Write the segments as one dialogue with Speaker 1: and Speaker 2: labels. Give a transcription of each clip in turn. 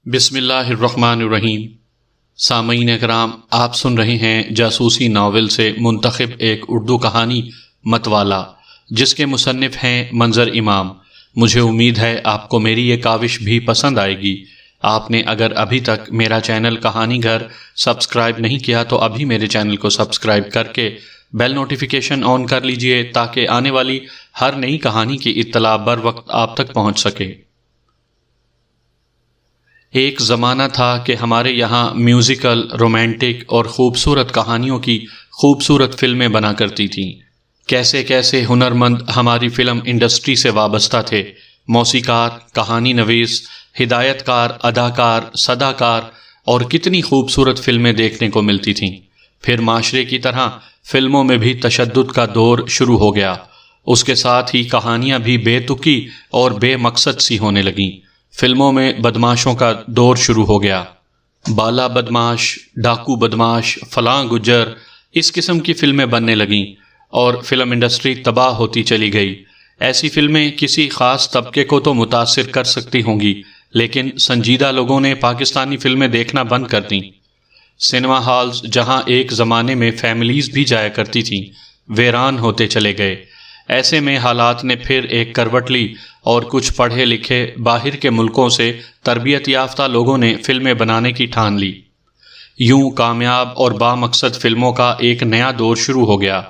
Speaker 1: بسم اللہ الرحمن الرحیم۔ سامعین اکرام، آپ سن رہے ہیں جاسوسی ناول سے منتخب ایک اردو کہانی متوالا، جس کے مصنف ہیں منظر امام۔ مجھے امید ہے آپ کو میری یہ کاوش بھی پسند آئے گی۔ آپ نے اگر ابھی تک میرا چینل کہانی گھر سبسکرائب نہیں کیا تو ابھی میرے چینل کو سبسکرائب کر کے بیل نوٹیفیکیشن آن کر لیجئے تاکہ آنے والی ہر نئی کہانی کی اطلاع بر وقت آپ تک پہنچ سکے۔ ایک زمانہ تھا کہ ہمارے یہاں میوزیکل، رومانٹک اور خوبصورت کہانیوں کی خوبصورت فلمیں بنا کرتی تھیں۔ کیسے کیسے ہنرمند ہماری فلم انڈسٹری سے وابستہ تھے، موسیقار، کہانی نویس، ہدایت کار، اداکار، صداکار، اور کتنی خوبصورت فلمیں دیکھنے کو ملتی تھیں۔ پھر معاشرے کی طرح فلموں میں بھی تشدد کا دور شروع ہو گیا۔ اس کے ساتھ ہی کہانیاں بھی بے تکی اور بے مقصد سی ہونے لگیں۔ فلموں میں بدماشوں کا دور شروع ہو گیا۔ بالا بدماش، ڈاکو بدماش، فلاں گجر، اس قسم کی فلمیں بننے لگیں اور فلم انڈسٹری تباہ ہوتی چلی گئی۔ ایسی فلمیں کسی خاص طبقے کو تو متاثر کر سکتی ہوں گی، لیکن سنجیدہ لوگوں نے پاکستانی فلمیں دیکھنا بند کر دیں۔ سنیما ہالز، جہاں ایک زمانے میں فیملیز بھی جایا کرتی تھیں، ویران ہوتے چلے گئے۔ ایسے میں حالات نے پھر ایک کروٹ لی اور کچھ پڑھے لکھے باہر کے ملکوں سے تربیت یافتہ لوگوں نے فلمیں بنانے کی ٹھان لی۔ یوں کامیاب اور بامقصد فلموں کا ایک نیا دور شروع ہو گیا۔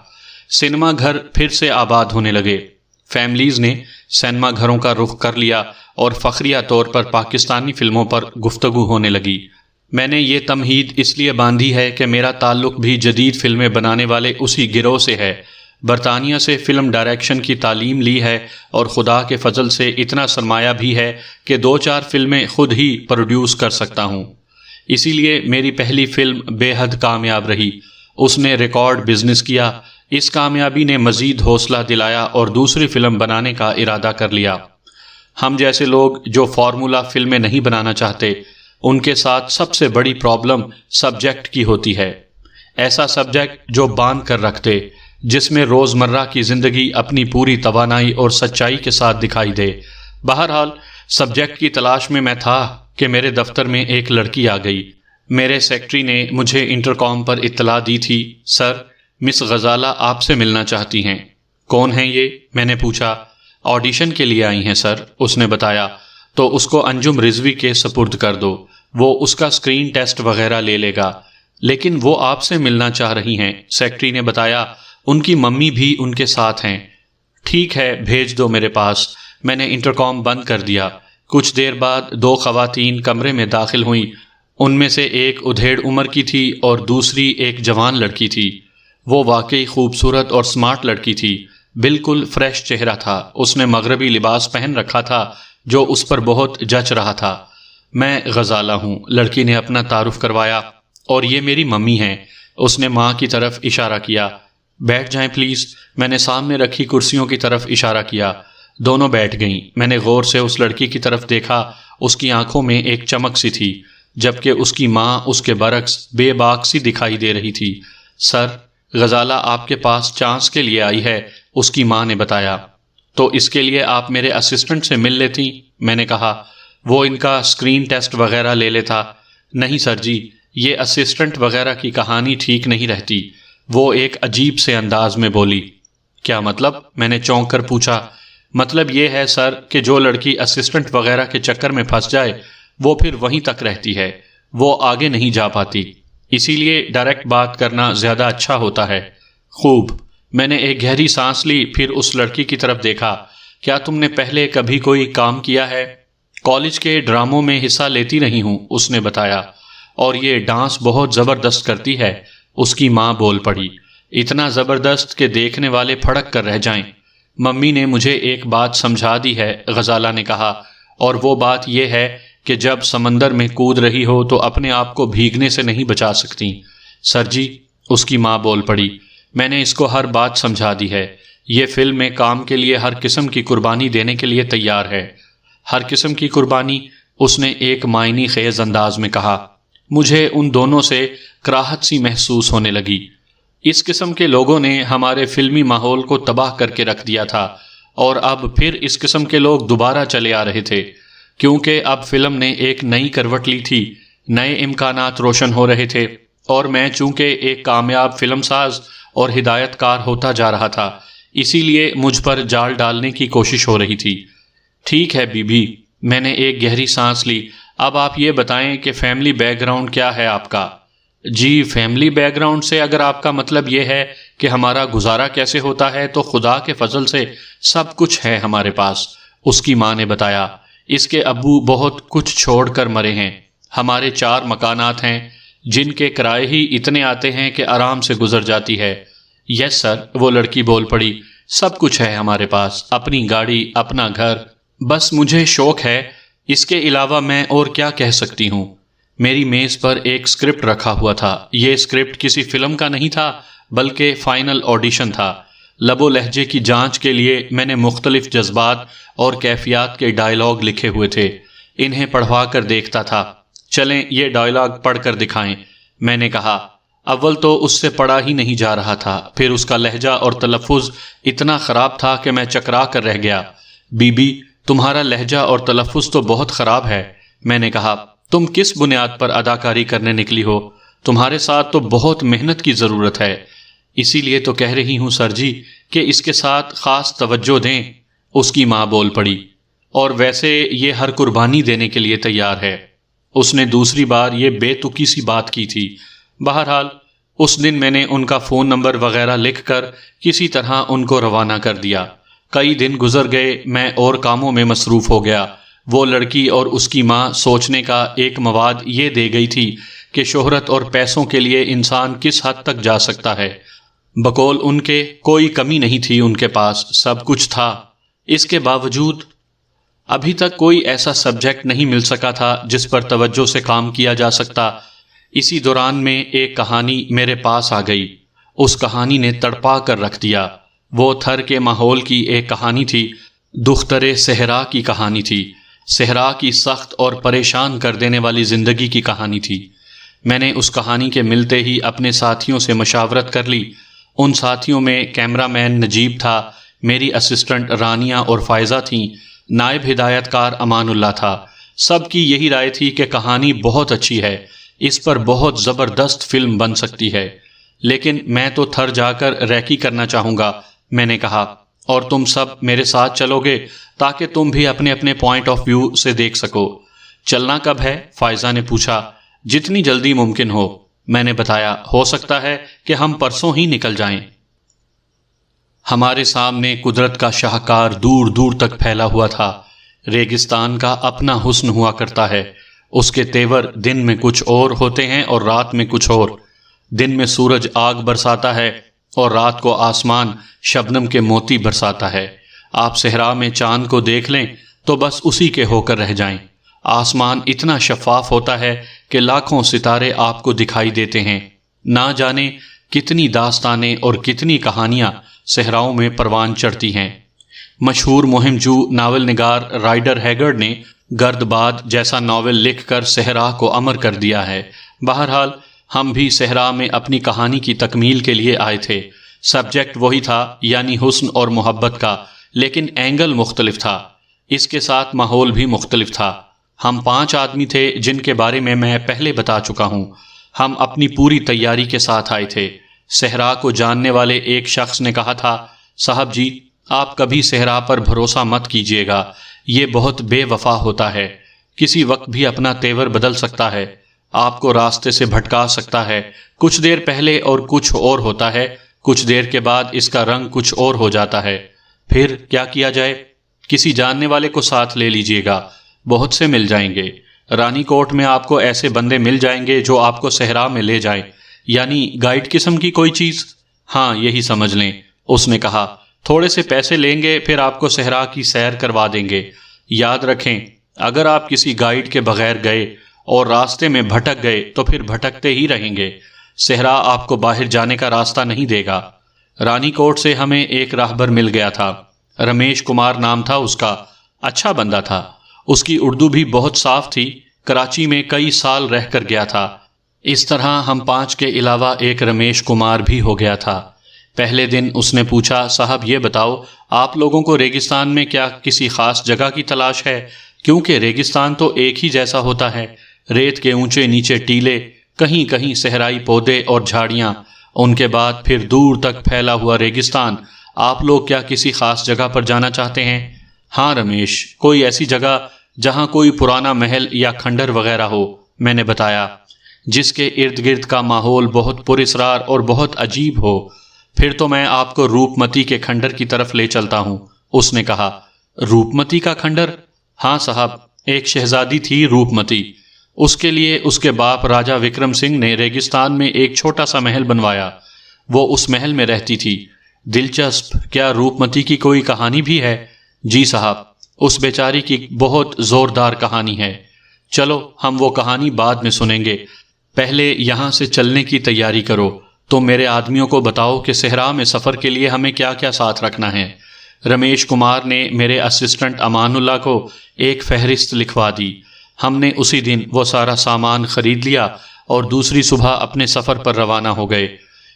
Speaker 1: سنیما گھر پھر سے آباد ہونے لگے۔ فیملیز نے سنیما گھروں کا رخ کر لیا اور فخریہ طور پر پاکستانی فلموں پر گفتگو ہونے لگی۔ میں نے یہ تمہید اس لیے باندھی ہے کہ میرا تعلق بھی جدید فلمیں بنانے والے اسی گروہ سے ہے۔ برطانیہ سے فلم ڈائریکشن کی تعلیم لی ہے اور خدا کے فضل سے اتنا سرمایہ بھی ہے کہ 2-4 فلمیں خود ہی پروڈیوس کر سکتا ہوں۔ اسی لیے میری پہلی فلم بے حد کامیاب رہی۔ اس نے ریکارڈ بزنس کیا۔ اس کامیابی نے مزید حوصلہ دلایا اور دوسری فلم بنانے کا ارادہ کر لیا۔ ہم جیسے لوگ جو فارمولا فلمیں نہیں بنانا چاہتے، ان کے ساتھ سب سے بڑی پرابلم سبجیکٹ کی ہوتی ہے۔ ایسا سبجیکٹ جو باندھ کر رکھ دے، جس میں روزمرہ کی زندگی اپنی پوری توانائی اور سچائی کے ساتھ دکھائی دے۔ بہرحال سبجیکٹ کی تلاش میں تھا کہ میرے دفتر میں ایک لڑکی آ گئی۔ میرے سیکرٹری نے مجھے انٹرکام پر اطلاع دی تھی، سر، مس غزالہ آپ سے ملنا چاہتی ہیں۔ کون ہیں یہ؟ میں نے پوچھا۔ آڈیشن کے لیے آئی ہیں سر، اس نے بتایا۔ تو اس کو انجم رضوی کے سپرد کر دو، وہ اس کا اسکرین ٹیسٹ وغیرہ لے لے گا۔ لیکن وہ آپ سے ملنا چاہ رہی ہیں، سیکرٹری نے بتایا۔ ان کی ممی بھی ان کے ساتھ ہیں۔ ٹھیک ہے، بھیج دو میرے پاس۔ میں نے انٹرکام بند کر دیا۔ کچھ دیر بعد 2 خواتین کمرے میں داخل ہوئیں۔ ان میں سے ایک ادھیڑ عمر کی تھی اور دوسری ایک جوان لڑکی تھی۔ وہ واقعی خوبصورت اور سمارٹ لڑکی تھی، بالکل فریش چہرہ تھا۔ اس نے مغربی لباس پہن رکھا تھا جو اس پر بہت جچ رہا تھا۔ میں غزالہ ہوں، لڑکی نے اپنا تعارف کروایا، اور یہ میری ممی ہیں۔ اس نے ماں کی طرف اشارہ کیا۔ بیٹھ جائیں پلیز، میں نے سامنے رکھی کرسیوں کی طرف اشارہ کیا۔ دونوں بیٹھ گئیں۔ میں نے غور سے اس لڑکی کی طرف دیکھا۔ اس کی آنکھوں میں ایک چمک سی تھی، جبکہ اس کی ماں اس کے برعکس بے باک سی دکھائی دے رہی تھی۔ سر، غزالہ آپ کے پاس چانس کے لیے آئی ہے، اس کی ماں نے بتایا۔ تو اس کے لیے آپ میرے اسسٹنٹ سے مل لیتی، میں نے کہا۔ وہ ان کا اسکرین ٹیسٹ وغیرہ لے لیتا۔ نہیں سر جی، یہ اسسٹنٹ وغیرہ کی کہانی ٹھیک نہیں رہتی، وہ ایک عجیب سے انداز میں بولی۔ کیا مطلب؟ میں نے چونک کر پوچھا۔ مطلب یہ ہے سر کہ جو لڑکی اسسٹنٹ وغیرہ کے چکر میں پھنس جائے وہ پھر وہیں تک رہتی ہے، وہ آگے نہیں جا پاتی، اسی لیے ڈائریکٹ بات کرنا زیادہ اچھا ہوتا ہے۔ خوب۔ میں نے ایک گہری سانس لی، پھر اس لڑکی کی طرف دیکھا۔ کیا تم نے پہلے کبھی کوئی کام کیا ہے؟ کالج کے ڈراموں میں حصہ لیتی رہی ہوں، اس نے بتایا۔ اور یہ ڈانس بہت زبردست کرتی ہے، اس کی ماں بول پڑی۔ اتنا زبردست کہ دیکھنے والے پھڑک کر رہ جائیں۔ ممی نے مجھے ایک بات سمجھا دی ہے، غزالہ نے کہا، اور وہ بات یہ ہے کہ جب سمندر میں کود رہی ہو تو اپنے آپ کو بھیگنے سے نہیں بچا سکتی۔ سر جی، اس کی ماں بول پڑی، میں نے اس کو ہر بات سمجھا دی ہے۔ یہ فلم میں کام کے لیے ہر قسم کی قربانی دینے کے لیے تیار ہے۔ ہر قسم کی قربانی، اس نے ایک معنی خیز انداز میں کہا۔ مجھے ان دونوں سے کراہت سی محسوس ہونے لگی۔ اس قسم کے لوگوں نے ہمارے فلمی ماحول کو تباہ کر کے رکھ دیا تھا، اور اب پھر اس قسم کے لوگ دوبارہ چلے آ رہے تھے۔ کیونکہ اب فلم نے ایک نئی کروٹ لی تھی، نئے امکانات روشن ہو رہے تھے، اور میں چونکہ ایک کامیاب فلم ساز اور ہدایت کار ہوتا جا رہا تھا، اسی لیے مجھ پر جال ڈالنے کی کوشش ہو رہی تھی۔ ٹھیک ہے بی بی، میں نے ایک گہری سانس لی۔ اب آپ یہ بتائیں کہ فیملی بیک گراؤنڈ کیا ہے آپ کا؟ جی، فیملی بیک گراؤنڈ سے اگر آپ کا مطلب یہ ہے کہ ہمارا گزارا کیسے ہوتا ہے، تو خدا کے فضل سے سب کچھ ہے ہمارے پاس، اس کی ماں نے بتایا۔ اس کے ابو بہت کچھ چھوڑ کر مرے ہیں۔ ہمارے 4 مکانات ہیں جن کے کرائے ہی اتنے آتے ہیں کہ آرام سے گزر جاتی ہے۔ یس سر، وہ لڑکی بول پڑی، سب کچھ ہے ہمارے پاس، اپنی گاڑی، اپنا گھر، بس مجھے شوق ہے، اس کے علاوہ میں اور کیا کہہ سکتی ہوں؟ میری میز پر ایک سکرپٹ رکھا ہوا تھا۔ یہ سکرپٹ کسی فلم کا نہیں تھا بلکہ فائنل آڈیشن تھا۔ لب و لہجے کی جانچ کے لیے میں نے مختلف جذبات اور کیفیات کے ڈائیلاگ لکھے ہوئے تھے، انہیں پڑھوا کر دیکھتا تھا۔ چلیں یہ ڈائیلاگ پڑھ کر دکھائیں، میں نے کہا۔ اول تو اس سے پڑھا ہی نہیں جا رہا تھا، پھر اس کا لہجہ اور تلفظ اتنا خراب تھا کہ میں چکرا کر رہ گیا۔ بی بی، تمہارا لہجہ اور تلفظ تو بہت خراب ہے، میں نے کہا۔ تم کس بنیاد پر اداکاری کرنے نکلی ہو؟ تمہارے ساتھ تو بہت محنت کی ضرورت ہے۔ اسی لیے تو کہہ رہی ہوں سر جی کہ اس کے ساتھ خاص توجہ دیں، اس کی ماں بول پڑی۔ اور ویسے یہ ہر قربانی دینے کے لیے تیار ہے۔ اس نے دوسری بار یہ بے تکی سی بات کی تھی۔ بہرحال اس دن میں نے ان کا فون نمبر وغیرہ لکھ کر کسی طرح ان کو روانہ کر دیا۔ کئی دن گزر گئے، میں اور کاموں میں مصروف ہو گیا۔ وہ لڑکی اور اس کی ماں سوچنے کا ایک مواد یہ دے گئی تھی کہ شہرت اور پیسوں کے لیے انسان کس حد تک جا سکتا ہے۔ بقول ان کے کوئی کمی نہیں تھی، ان کے پاس سب کچھ تھا۔ اس کے باوجود ابھی تک کوئی ایسا سبجیکٹ نہیں مل سکا تھا جس پر توجہ سے کام کیا جا سکتا۔ اسی دوران میں ایک کہانی میرے پاس آ گئی۔ اس کہانی نے تڑپا کر رکھ دیا۔ وہ تھر کے ماحول کی ایک کہانی تھی، دختر صحرا کی کہانی تھی۔ صحرا کی سخت اور پریشان کر دینے والی زندگی کی کہانی تھی۔ میں نے اس کہانی کے ملتے ہی اپنے ساتھیوں سے مشاورت کر لی۔ ان ساتھیوں میں کیمرہ مین نجیب تھا، میری اسسٹنٹ رانیہ اور فائزہ تھیں، نائب ہدایت کار امان اللہ تھا۔ سب کی یہی رائے تھی کہ کہانی بہت اچھی ہے، اس پر بہت زبردست فلم بن سکتی ہے۔ لیکن میں تو تھر جا کر ریکی کرنا چاہوں گا، میں نے کہا، اور تم سب میرے ساتھ چلو گے تاکہ تم بھی اپنے اپنے پوائنٹ آف ویو سے دیکھ سکو۔ چلنا کب ہے؟ فائزہ نے پوچھا۔ جتنی جلدی ممکن ہو، میں نے بتایا۔ ہو سکتا ہے کہ ہم پرسوں ہی نکل جائیں۔ ہمارے سامنے قدرت کا شاہکار دور دور تک پھیلا ہوا تھا۔ ریگستان کا اپنا حسن ہوا کرتا ہے، اس کے تیور دن میں کچھ اور ہوتے ہیں اور رات میں کچھ اور۔ دن میں سورج آگ برساتا ہے اور رات کو آسمان شبنم کے موتی برساتا ہے۔ آپ صحرا میں چاند کو دیکھ لیں تو بس اسی کے ہو کر رہ جائیں۔ آسمان اتنا شفاف ہوتا ہے کہ لاکھوں ستارے آپ کو دکھائی دیتے ہیں۔ نہ جانے کتنی داستانیں اور کتنی کہانیاں صحراؤں میں پروان چڑھتی ہیں۔ مشہور مہم جو ناول نگار رائڈر ہیگرڈ نے گرد باد جیسا ناول لکھ کر صحرا کو امر کر دیا ہے۔ بہرحال ہم بھی صحرا میں اپنی کہانی کی تکمیل کے لیے آئے تھے۔ سبجیکٹ وہی تھا، یعنی حسن اور محبت کا، لیکن اینگل مختلف تھا۔ اس کے ساتھ ماحول بھی مختلف تھا۔ ہم 5 آدمی تھے جن کے بارے میں پہلے بتا چکا ہوں۔ ہم اپنی پوری تیاری کے ساتھ آئے تھے۔ صحرا کو جاننے والے ایک شخص نے کہا تھا، صاحب جی آپ کبھی صحرا پر بھروسہ مت کیجیے گا، یہ بہت بے وفا ہوتا ہے، کسی وقت بھی اپنا تیور بدل سکتا ہے، آپ کو راستے سے بھٹکا سکتا ہے، کچھ دیر پہلے اور کچھ اور ہوتا ہے، کچھ دیر کے بعد اس کا رنگ کچھ اور ہو جاتا ہے۔ پھر کیا کیا جائے؟ کسی جاننے والے کو ساتھ لے لیجئے گا، بہت سے مل جائیں گے۔ رانی کوٹ میں آپ کو ایسے بندے مل جائیں گے جو آپ کو صحرا میں لے جائیں، یعنی گائیڈ قسم کی کوئی چیز۔ ہاں یہی سمجھ لیں، اس نے کہا۔ تھوڑے سے پیسے لیں گے، پھر آپ کو صحرا کی سیر کروا دیں گے۔ یاد رکھیں، اگر آپ کسی گائیڈ کے بغیر گئے اور راستے میں بھٹک گئے تو پھر بھٹکتے ہی رہیں گے، صحرا آپ کو باہر جانے کا راستہ نہیں دے گا۔ رانی کوٹ سے ہمیں ایک راہبر مل گیا تھا، رمیش کمار نام تھا اس کا، اچھا بندہ تھا، اس کی اردو بھی بہت صاف تھی، کراچی میں کئی سال رہ کر گیا تھا۔ اس طرح ہم 5 کے علاوہ ایک رمیش کمار بھی ہو گیا تھا۔ پہلے دن اس نے پوچھا، صاحب یہ بتاؤ آپ لوگوں کو ریگستان میں کیا کسی خاص جگہ کی تلاش ہے کیونکہ ریگستان تو ایک ہی جیسا ہوتا ہے، ریت کے اونچے نیچے ٹیلے، کہیں کہیں صحرائی پودے اور جھاڑیاں، ان کے بعد پھر دور تک پھیلا ہوا ریگستان۔ آپ لوگ کیا کسی خاص جگہ پر جانا چاہتے ہیں؟ ہاں رمیش، کوئی ایسی جگہ جہاں کوئی پرانا محل یا کھنڈر وغیرہ ہو، میں نے بتایا، جس کے ارد گرد کا ماحول بہت پراسرار اور بہت عجیب ہو۔ پھر تو میں آپ کو روپ متی کے کھنڈر کی طرف لے چلتا ہوں، اس نے کہا۔ روپ متی کا کھنڈر؟ ہاں صاحب، ایک شہزادی تھی روپ متی، اس کے لیے اس کے باپ راجہ وکرم سنگھ نے ریگستان میں ایک چھوٹا سا محل بنوایا، وہ اس محل میں رہتی تھی۔ دلچسپ، کیا روپ متی کی کوئی کہانی بھی ہے؟ جی صاحب، اس بیچاری کی بہت زوردار کہانی ہے۔ چلو ہم وہ کہانی بعد میں سنیں گے، پہلے یہاں سے چلنے کی تیاری کرو۔ تو میرے آدمیوں کو بتاؤ کہ صحرا میں سفر کے لیے ہمیں کیا کیا ساتھ رکھنا ہے۔ رمیش کمار نے میرے اسسٹنٹ امان اللہ کو ایک فہرست لکھوا دی۔ ہم نے اسی دن وہ سارا سامان خرید لیا اور دوسری صبح اپنے سفر پر روانہ ہو گئے۔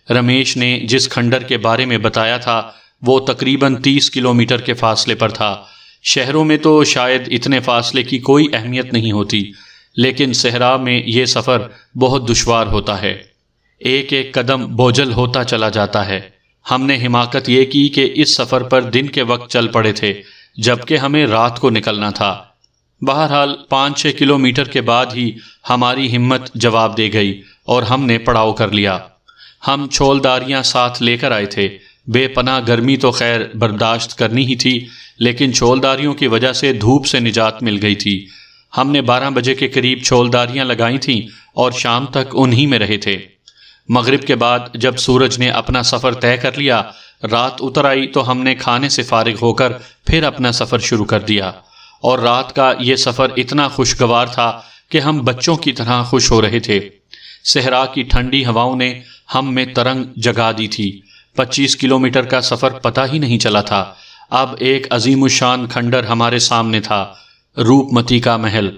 Speaker 1: رمیش نے جس کھنڈر کے بارے میں بتایا تھا وہ تقریباً 30 کلومیٹر کے فاصلے پر تھا۔ شہروں میں تو شاید اتنے فاصلے کی کوئی اہمیت نہیں ہوتی، لیکن صحرا میں یہ سفر بہت دشوار ہوتا ہے، ایک ایک قدم بوجھل ہوتا چلا جاتا ہے۔ ہم نے حماقت یہ کی کہ اس سفر پر دن کے وقت چل پڑے تھے، جبکہ ہمیں رات کو نکلنا تھا۔ بہرحال 5-6 کلومیٹر کے بعد ہی ہماری ہمت جواب دے گئی اور ہم نے پڑاؤ کر لیا۔ ہم چھولداریاں ساتھ لے کر آئے تھے۔ بے پناہ گرمی تو خیر برداشت کرنی ہی تھی، لیکن چھولداریوں کی وجہ سے دھوپ سے نجات مل گئی تھی۔ ہم نے 12 بجے کے قریب چھولداریاں لگائی تھیں اور شام تک انہی میں رہے تھے۔ مغرب کے بعد جب سورج نے اپنا سفر طے کر لیا، رات اتر آئی تو ہم نے کھانے سے فارغ ہو کر پھر اپنا سفر شروع کر دیا، اور رات کا یہ سفر اتنا خوشگوار تھا کہ ہم بچوں کی طرح خوش ہو رہے تھے۔ صحرا کی ٹھنڈی ہواؤں نے ہم میں ترنگ جگا دی تھی۔ 25 کلومیٹر کا سفر پتہ ہی نہیں چلا تھا۔ اب ایک عظیم الشان کھنڈر ہمارے سامنے تھا، روپ متی کا محل،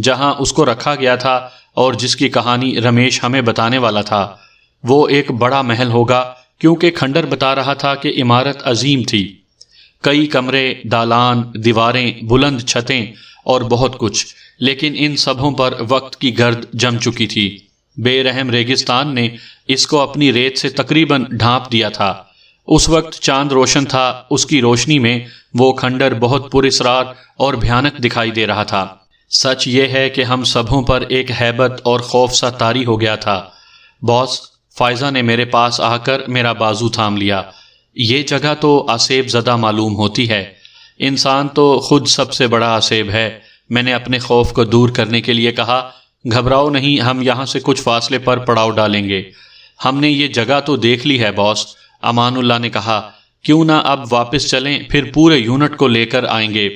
Speaker 1: جہاں اس کو رکھا گیا تھا اور جس کی کہانی رمیش ہمیں بتانے والا تھا۔ وہ ایک بڑا محل ہوگا، کیونکہ کھنڈر بتا رہا تھا کہ عمارت عظیم تھی، کئی کمرے، دالان، دیواریں، بلند چھتیں اور بہت کچھ، لیکن ان سبھوں پر وقت کی گرد جم چکی تھی۔ بے رحم ریگستان نے اس کو اپنی ریت سے تقریباً ڈھانپ دیا تھا۔ اس وقت چاند روشن تھا، اس کی روشنی میں وہ کھنڈر بہت پراسرار اور بھیانک دکھائی دے رہا تھا۔ سچ یہ ہے کہ ہم سبھوں پر ایک ہیبت اور خوف سا طاری ہو گیا تھا۔ باس، فائزہ نے میرے پاس آ کر میرا بازو تھام لیا۔ یہ جگہ تو آسیب زدہ معلوم ہوتی ہے، انسان تو خود سب سے بڑا آسیب ہے۔ میں نے اپنے خوف کو دور کرنے کے لیے کہا، گھبراؤ نہیں، ہم یہاں سے کچھ فاصلے پر پڑاؤ ڈالیں گے۔ ہم نے یہ جگہ تو دیکھ لی ہے باس، امان اللہ نے کہا، کیوں نہ اب واپس چلیں، پھر پورے یونٹ کو لے کر آئیں گے۔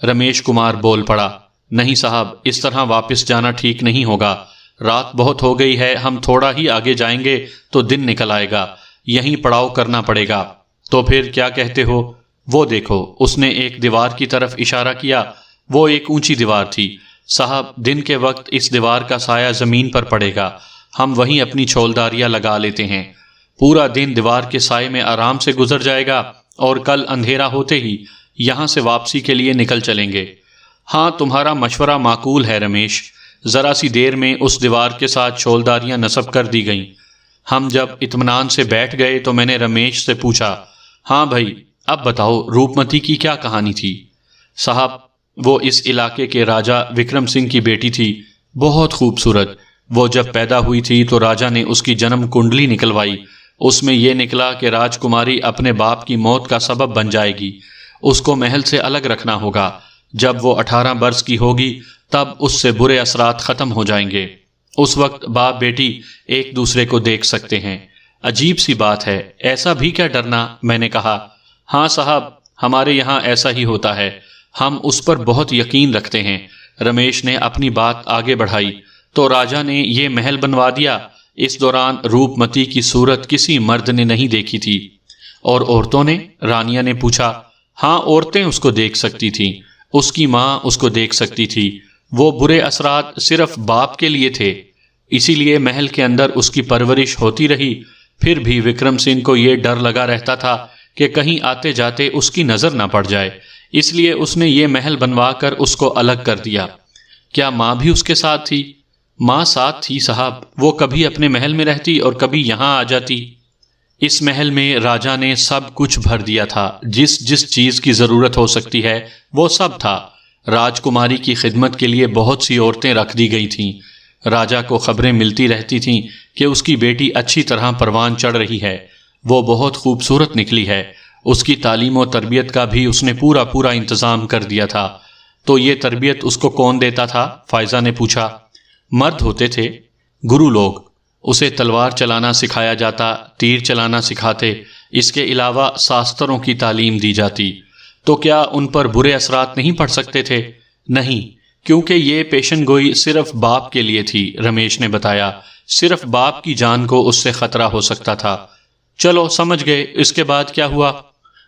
Speaker 1: رمیش کمار بول پڑا، نہیں صاحب، اس طرح واپس جانا ٹھیک نہیں ہوگا، رات بہت ہو گئی ہے، ہم تھوڑا ہی آگے جائیں گے تو دن نکل آئے گا، یہیں پڑاؤ کرنا پڑے گا۔ تو پھر کیا کہتے ہو؟ وہ دیکھو، اس نے ایک دیوار کی طرف اشارہ کیا، وہ ایک اونچی دیوار تھی۔ صاحب، دن کے وقت اس دیوار کا سایہ زمین پر پڑے گا، ہم وہیں اپنی چھولداریاں لگا لیتے ہیں، پورا دن دیوار کے سائے میں آرام سے گزر جائے گا، اور کل اندھیرا ہوتے ہی یہاں سے واپسی کے لیے نکل چلیں گے۔ ہاں، تمہارا مشورہ معقول ہے رمیش۔ ذرا سی دیر میں اس دیوار کے ساتھ چھولداریاں نصب کر دی گئیں۔ ہم جب اطمینان سے بیٹھ گئے تو میں نے رمیش سے پوچھا، ہاں بھائی، اب بتاؤ روپ متی کی کیا کہانی تھی؟ صاحب، وہ اس علاقے کے راجہ وکرم سنگھ کی بیٹی تھی، بہت خوبصورت۔ وہ جب پیدا ہوئی تھی تو راجہ نے اس کی جنم کنڈلی نکلوائی، اس میں یہ نکلا کہ راج کماری اپنے باپ کی موت کا سبب بن جائے گی، اس کو محل سے الگ رکھنا ہوگا۔ جب وہ 18 برس کی ہوگی تب اس سے برے اثرات ختم ہو جائیں گے، اس وقت باپ بیٹی ایک دوسرے کو دیکھ سکتے ہیں۔ عجیب سی بات ہے، ایسا بھی کیا ڈرنا؟ میں نے کہا، ہاں صاحب، ہمارے یہاں ایسا ہی ہوتا ہے، ہم اس پر بہت یقین رکھتے ہیں۔ رمیش نے اپنی بات آگے بڑھائی، تو راجہ نے یہ محل بنوا دیا، اس دوران روپ متی کی صورت کسی مرد نے نہیں دیکھی تھی۔ اور عورتوں نے؟ رانیہ نے پوچھا۔ ہاں، عورتیں اس کو دیکھ سکتی تھیں، اس کی ماں اس کو دیکھ سکتی تھی۔ وہ برے اثرات صرف باپ کے لیے تھے، اسی لیے محل کے اندر اس کی پرورش ہوتی رہی۔ پھر بھی وکرم سنگھ کو یہ ڈر لگا رہتا تھا کہ کہیں آتے جاتے اس کی نظر نہ پڑ جائے، اس لیے اس نے یہ محل بنوا کر اس کو الگ کر دیا۔ کیا ماں بھی اس کے ساتھ تھی؟ ماں ساتھ تھی صاحب، وہ کبھی اپنے محل میں رہتی اور کبھی یہاں آ جاتی۔ اس محل میں راجا نے سب کچھ بھر دیا تھا، جس چیز کی ضرورت ہو سکتی ہے وہ سب تھا۔ راجکماری کی خدمت کے لیے بہت سی عورتیں رکھ دی گئی تھیں۔ راجا کو خبریں ملتی رہتی تھیں کہ اس کی بیٹی اچھی طرح پروان چڑھ رہی ہے، وہ بہت خوبصورت نکلی ہے۔ اس کی تعلیم و تربیت کا بھی اس نے پورا انتظام کر دیا تھا۔ تو یہ تربیت اس کو کون دیتا تھا؟ فائزہ نے پوچھا۔ مرد ہوتے تھے، گرو لوگ۔ اسے تلوار چلانا سکھایا جاتا، تیر چلانا سکھاتے، اس کے علاوہ شاستروں کی تعلیم دی جاتی۔ تو کیا ان پر برے اثرات نہیں پڑ سکتے تھے؟ نہیں، کیونکہ یہ پیشن گوئی صرف باپ کے لیے تھی، رمیش نے بتایا۔ صرف باپ کی جان کو اس سے خطرہ ہو سکتا تھا۔ چلو سمجھ گئے، اس کے بعد کیا ہوا؟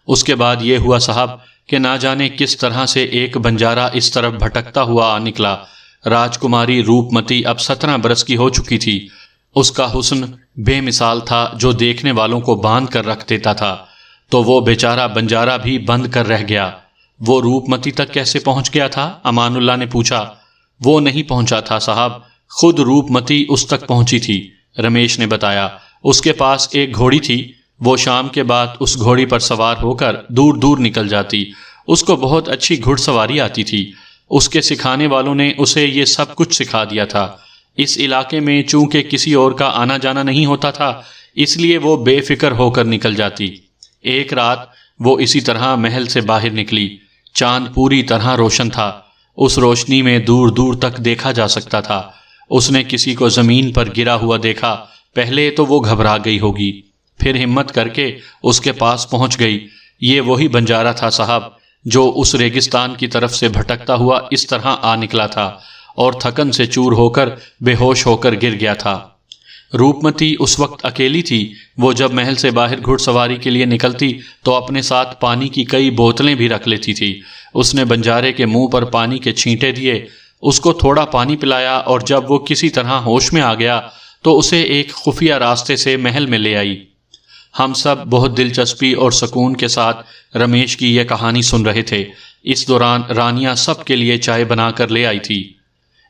Speaker 1: اس کے بعد یہ ہوا صاحب کہ نہ جانے کس طرح سے ایک بنجارہ اس طرف بھٹکتا ہوا آ نکلا۔ راجکماری روپ متی اب 17 برس کی ہو چکی تھی۔ اس کا حسن بے مثال تھا جو دیکھنے والوں کو باندھ کر رکھ دیتا تھا۔ تو وہ بیچارہ بنجارہ بھی بند کر رہ گیا۔ وہ روپ متی تک کیسے پہنچ گیا تھا؟ امان اللہ نے پوچھا۔ وہ نہیں پہنچا تھا صاحب، خود روپ متی اس تک پہنچی تھی، رمیش نے بتایا۔ اس کے پاس ایک گھوڑی تھی، وہ شام کے بعد اس گھوڑی پر سوار ہو کر دور دور نکل جاتی۔ اس کو بہت اچھی گھڑ سواری آتی تھی۔ اس کے سکھانے والوں نے اسے یہ سب کچھ سکھا دیا تھا۔ اس علاقے میں چونکہ کسی اور کا آنا جانا نہیں ہوتا تھا، اس لیے وہ بے فکر ہو کر نکل جاتی۔ ایک رات وہ اسی طرح محل سے باہر نکلی۔ چاند پوری طرح روشن تھا، اس روشنی میں دور دور تک دیکھا جا سکتا تھا۔ اس نے کسی کو زمین پر گرا ہوا دیکھا۔ پہلے تو وہ گھبرا گئی ہوگی، پھر ہمت کر کے اس کے پاس پہنچ گئی۔ یہ وہی بنجارہ تھا صاحب جو اس ریگستان کی طرف سے بھٹکتا ہوا اس طرح آ نکلا تھا اور تھکن سے چور ہو کر بے ہوش ہو کر گر گیا تھا۔ روپمتی اس وقت اکیلی تھی۔ وہ جب محل سے باہر گھڑ سواری کے لیے نکلتی تو اپنے ساتھ پانی کی کئی بوتلیں بھی رکھ لیتی تھی۔ اس نے بنجارے کے منہ پر پانی کے چھینٹے دیے، اس کو تھوڑا پانی پلایا، اور جب وہ کسی طرح ہوش میں آ گیا تو اسے ایک خفیہ راستے سے محل میں لے آئی۔ ہم سب بہت دلچسپی اور سکون کے ساتھ رمیش کی یہ کہانی سن رہے تھے۔ اس دوران رانیہ سب کے لیے چائے بنا کر لے آئی تھی۔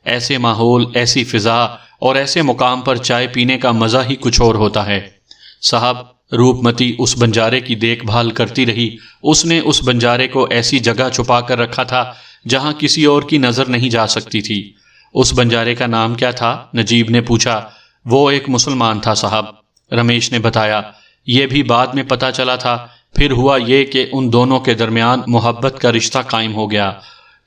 Speaker 1: ایسے ماحول، ایسی فضا اور ایسے مقام پر چائے پینے کا مزہ ہی کچھ اور ہوتا ہے۔ صاحب روپمتی اس بنجارے کی دیکھ بھال کرتی رہی۔ اس نے اس بنجارے کو ایسی جگہ چھپا کر رکھا تھا جہاں کسی اور کی نظر نہیں جا سکتی تھی۔ اس بنجارے کا نام کیا تھا؟ نجیب نے پوچھا۔ وہ ایک مسلمان تھا صاحب، رمیش نے بتایا۔ یہ بھی بعد میں پتا چلا تھا۔ پھر ہوا یہ کہ ان دونوں کے درمیان محبت کا رشتہ قائم ہو گیا،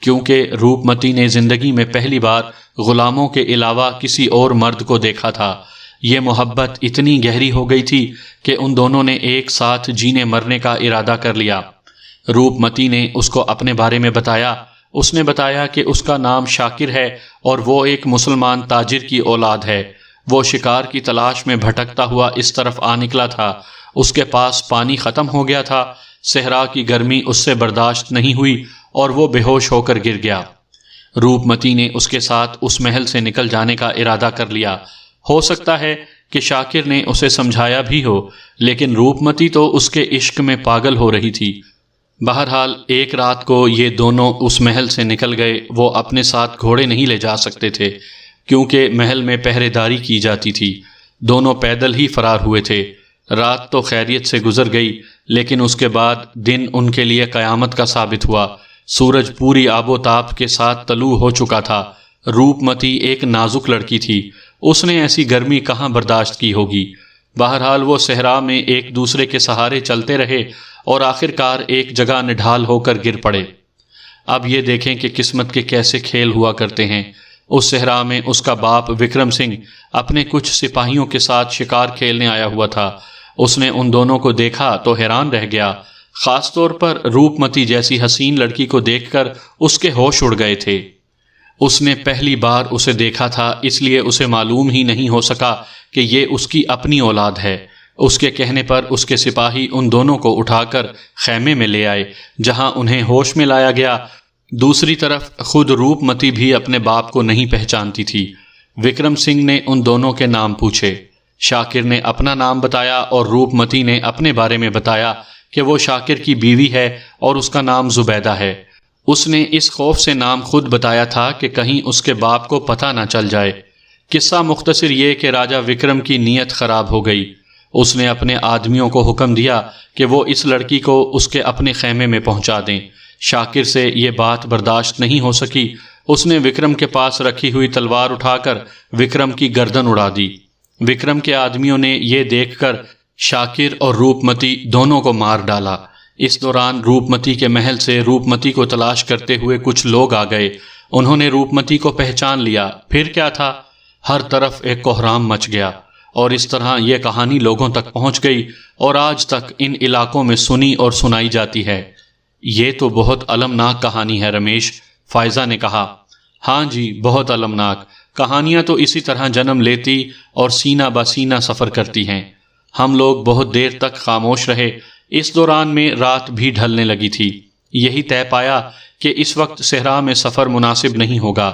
Speaker 1: کیونکہ روپمتی نے زندگی میں پہلی بار غلاموں کے علاوہ کسی اور مرد کو دیکھا تھا۔ یہ محبت اتنی گہری ہو گئی تھی کہ ان دونوں نے ایک ساتھ جینے مرنے کا ارادہ کر لیا۔ روپمتی نے اس کو اپنے بارے میں بتایا۔ اس نے بتایا کہ اس کا نام شاکر ہے اور وہ ایک مسلمان تاجر کی اولاد ہے۔ وہ شکار کی تلاش میں بھٹکتا ہوا اس طرف آ نکلا تھا۔ اس کے پاس پانی ختم ہو گیا تھا، صحرا کی گرمی اس سے برداشت نہیں ہوئی اور وہ بے ہوش ہو کر گر گیا۔ روپمتی نے اس کے ساتھ اس محل سے نکل جانے کا ارادہ کر لیا۔ ہو سکتا ہے کہ شاکر نے اسے سمجھایا بھی ہو، لیکن روپمتی تو اس کے عشق میں پاگل ہو رہی تھی۔ بہرحال ایک رات کو یہ دونوں اس محل سے نکل گئے۔ وہ اپنے ساتھ گھوڑے نہیں لے جا سکتے تھے کیونکہ محل میں پہرے داری کی جاتی تھی۔ دونوں پیدل ہی فرار ہوئے تھے۔ رات تو خیریت سے گزر گئی، لیکن اس کے بعد دن ان کے لیے قیامت کا ثابت ہوا۔ سورج پوری آب و تاب کے ساتھ طلوع ہو چکا تھا۔ روپمتی ایک نازک لڑکی تھی، اس نے ایسی گرمی کہاں برداشت کی ہوگی۔ بہرحال وہ صحرا میں ایک دوسرے کے سہارے چلتے رہے اور آخرکار ایک جگہ نڈھال ہو کر گر پڑے۔ اب یہ دیکھیں کہ قسمت کے کیسے کھیل ہوا کرتے ہیں۔ اس صحرا میں اس کا باپ وکرم سنگھ اپنے کچھ سپاہیوں کے ساتھ شکار کھیلنے آیا ہوا تھا۔ اس نے ان دونوں کو دیکھا تو حیران رہ گیا، خاص طور پر روپمتی جیسی حسین لڑکی کو دیکھ کر اس کے ہوش اڑ گئے تھے۔ اس نے پہلی بار اسے دیکھا تھا، اس لیے اسے معلوم ہی نہیں ہو سکا کہ یہ اس کی اپنی اولاد ہے۔ اس کے کہنے پر اس کے سپاہی ان دونوں کو اٹھا کر خیمے میں لے آئے، جہاں انہیں ہوش میں لایا گیا۔ دوسری طرف خود روپمتی بھی اپنے باپ کو نہیں پہچانتی تھی۔ وکرم سنگھ نے ان دونوں کے نام پوچھے۔ شاکر نے اپنا نام بتایا اور روپمتی نے اپنے بارے میں بتایا کہ وہ شاکر کی بیوی ہے اور اس کا نام زبیدہ ہے۔ اس نے اس خوف سے نام خود بتایا تھا کہ کہیں اس کے باپ کو پتہ نہ چل جائے۔ قصہ مختصر یہ کہ راجہ وکرم کی نیت خراب ہو گئی۔ اس نے اپنے آدمیوں کو حکم دیا کہ وہ اس لڑکی کو اس کے اپنے خیمے میں پہنچا دیں۔ شاکر سے یہ بات برداشت نہیں ہو سکی۔ اس نے وکرم کے پاس رکھی ہوئی تلوار اٹھا کر وکرم کی گردن اڑا دی۔ وکرم کے آدمیوں نے یہ دیکھ کر شاکر اور روپمتی دونوں کو مار ڈالا۔ اس دوران روپمتی کے محل سے روپمتی کو تلاش کرتے ہوئے کچھ لوگ آ گئے۔ انہوں نے روپمتی کو پہچان لیا۔ پھر کیا تھا؟ ہر طرف ایک کوہرام مچ گیا، اور اس طرح یہ کہانی لوگوں تک پہنچ گئی اور آج تک ان علاقوں میں سنی اور سنائی جاتی ہے۔ یہ تو بہت المناک کہانی ہے رمیش، فائزہ نے کہا۔ ہاں جی، بہت المناک کہانیاں تو اسی طرح جنم لیتی اور سینہ بہ سینہ سفر کرتی ہیں۔ ہم لوگ بہت دیر تک خاموش رہے۔ اس دوران میں رات بھی ڈھلنے لگی تھی۔ یہی طے پایا کہ اس وقت صحرا میں سفر مناسب نہیں ہوگا،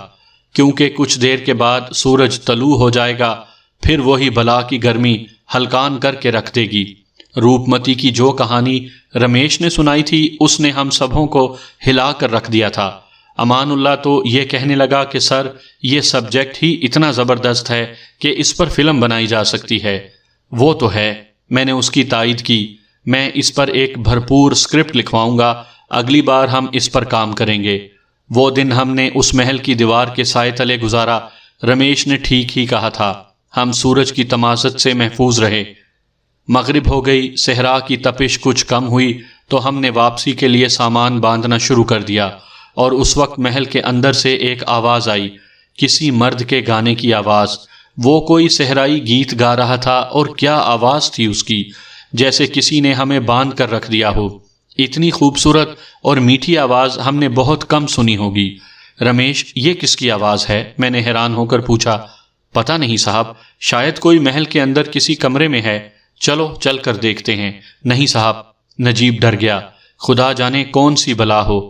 Speaker 1: کیونکہ کچھ دیر کے بعد سورج طلوع ہو جائے گا، پھر وہی بلا کی گرمی ہلکان کر کے رکھ دے گی۔ روپمتی کی جو کہانی رمیش نے سنائی تھی اس نے ہم سبوں کو ہلا کر رکھ دیا تھا۔ امان اللہ تو یہ کہنے لگا کہ سر، یہ سبجیکٹ ہی اتنا زبردست ہے کہ اس پر فلم بنائی جا سکتی ہے۔ وہ تو ہے، میں نے اس کی تائید کی۔ میں اس پر ایک بھرپور اسکرپٹ لکھواؤں گا، اگلی بار ہم اس پر کام کریں گے۔ وہ دن ہم نے اس محل کی دیوار کے سائے تلے گزارا۔ رمیش نے ٹھیک ہی کہا تھا، ہم سورج کی تمازت سے محفوظ رہے۔ مغرب ہو گئی، صحرا کی تپش کچھ کم ہوئی تو ہم نے واپسی کے لیے سامان باندھنا شروع کر دیا، اور اس وقت محل کے اندر سے ایک آواز آئی، کسی مرد کے گانے کی آواز۔ وہ کوئی صحرائی گیت گا رہا تھا، اور کیا آواز تھی اس کی، جیسے کسی نے ہمیں باندھ کر رکھ دیا ہو۔ اتنی خوبصورت اور میٹھی آواز ہم نے بہت کم سنی ہوگی۔ رمیش، یہ کس کی آواز ہے؟ میں نے حیران ہو کر پوچھا۔ پتہ نہیں صاحب، شاید کوئی محل کے اندر کسی کمرے میں ہے، چلو چل کر دیکھتے ہیں۔ نہیں صاحب، نجیب ڈر گیا، خدا جانے کون سی بلا ہو۔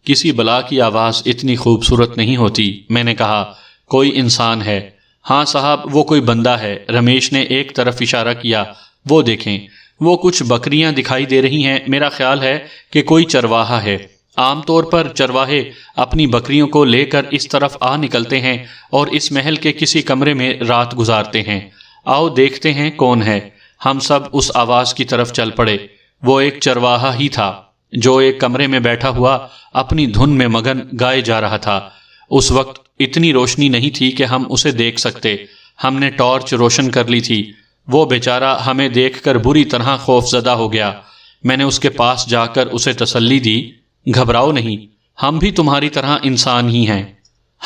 Speaker 1: کسی بلا کی آواز اتنی خوبصورت نہیں ہوتی۔ میں نے کہا، کوئی انسان ہے۔ ہاں صاحب، وہ کوئی بندہ ہے۔ رمیش نے ایک طرف اشارہ کیا، وہ دیکھیں، وہ کچھ بکریاں دکھائی دے رہی ہیں۔ میرا خیال ہے کہ کوئی چرواہا ہے۔ عام طور پر چرواہے اپنی بکریوں کو لے کر اس طرف آ نکلتے ہیں اور اس محل کے کسی کمرے میں رات گزارتے ہیں۔ آؤ دیکھتے ہیں کون ہے۔ ہم سب اس آواز کی طرف چل پڑے۔ وہ ایک چرواہا ہی تھا جو ایک کمرے میں بیٹھا ہوا اپنی دھن میں مگن گائے جا رہا تھا۔ اس وقت اتنی روشنی نہیں تھی کہ ہم اسے دیکھ سکتے۔ ہم نے ٹارچ روشن کر لی تھی۔ وہ بیچارہ ہمیں دیکھ کر بری طرح خوف زدہ ہو گیا۔ میں نے اس کے پاس جا کر اسے تسلی دی، گھبراؤ نہیں، ہم بھی تمہاری طرح انسان ہی ہیں۔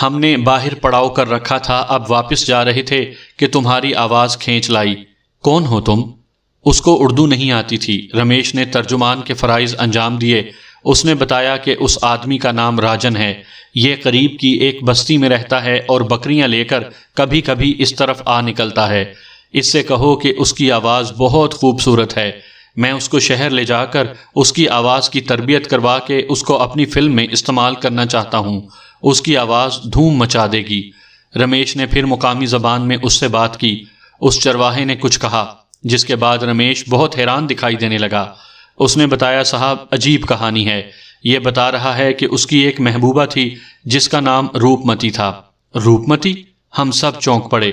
Speaker 1: ہم نے باہر پڑاؤ کر رکھا تھا، اب واپس جا رہے تھے کہ تمہاری آواز کھینچ لائی۔ کون ہو تم؟ اس کو اردو نہیں آتی تھی۔ رمیش نے ترجمان کے فرائض انجام دیے۔ اس نے بتایا کہ اس آدمی کا نام راجن ہے، یہ قریب کی ایک بستی میں رہتا ہے اور بکریاں لے کر کبھی کبھی اس طرف آ نکلتا ہے۔ اس سے کہو کہ اس کی آواز بہت خوبصورت ہے۔ میں اس کو شہر لے جا کر اس کی آواز کی تربیت کروا کے اس کو اپنی فلم میں استعمال کرنا چاہتا ہوں۔ اس کی آواز دھوم مچا دے گی۔ رمیش نے پھر مقامی زبان میں اس سے بات کی۔ اس چرواہے نے کچھ کہا، جس کے بعد رمیش بہت حیران دکھائی دینے لگا۔ اس نے بتایا، صاحب عجیب کہانی ہے۔ یہ بتا رہا ہے کہ اس کی ایک محبوبہ تھی جس کا نام روپمتی تھا۔ روپمتی؟ ہم سب چونک پڑے۔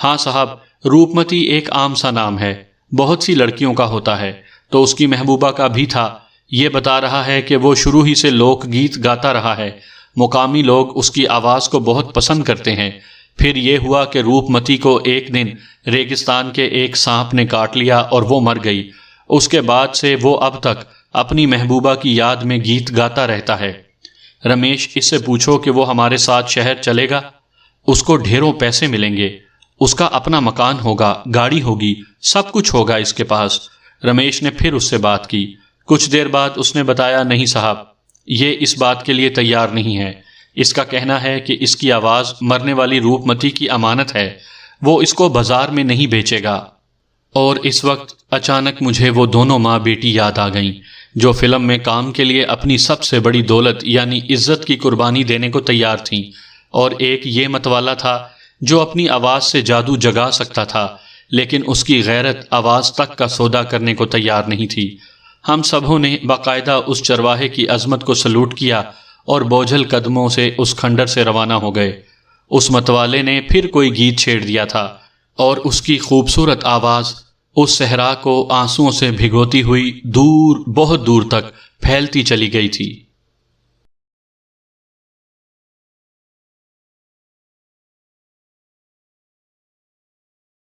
Speaker 1: ہاں صاحب، روپمتی ایک عام سا نام ہے، بہت سی لڑکیوں کا ہوتا ہے، تو اس کی محبوبہ کا بھی تھا۔ یہ بتا رہا ہے کہ وہ شروع ہی سے لوک گیت گاتا رہا ہے۔ مقامی لوگ اس کی آواز کو بہت پسند کرتے ہیں۔ پھر یہ ہوا کہ روپمتی کو ایک دن ریگستان کے ایک سانپ نے کاٹ لیا اور وہ مر گئی۔ اس کے بعد سے وہ اب تک اپنی محبوبہ کی یاد میں گیت گاتا رہتا ہے۔ رمیش، اس سے پوچھو کہ وہ ہمارے ساتھ شہر چلے گا، اس کو ڈھیروں پیسے ملیں گے، اس کا اپنا مکان ہوگا، گاڑی ہوگی، سب کچھ ہوگا اس کے پاس۔ رمیش نے پھر اس سے بات کی۔ کچھ دیر بعد اس نے بتایا، نہیں صاحب، یہ اس بات کے لیے تیار نہیں ہے۔ اس کا کہنا ہے کہ اس کی آواز مرنے والی روپمتی کی امانت ہے، وہ اس کو بازار میں نہیں بیچے گا۔ اور اس وقت اچانک مجھے وہ دونوں ماں بیٹی یاد آ گئیں جو فلم میں کام کے لیے اپنی سب سے بڑی دولت یعنی عزت کی قربانی دینے کو تیار تھیں، اور ایک یہ متوالا تھا جو اپنی آواز سے جادو جگا سکتا تھا، لیکن اس کی غیرت آواز تک کا سودا کرنے کو تیار نہیں تھی۔ ہم سبھوں نے باقاعدہ اس چرواہے کی عظمت کو سلوٹ کیا اور بوجھل قدموں سے اس کھنڈر سے روانہ ہو گئے۔ اس متوالے نے پھر کوئی گیت چھیڑ دیا تھا اور اس کی خوبصورت آواز اس صحرا کو آنسوؤں سے بھگوتی ہوئی دور، بہت دور تک پھیلتی چلی گئی تھی۔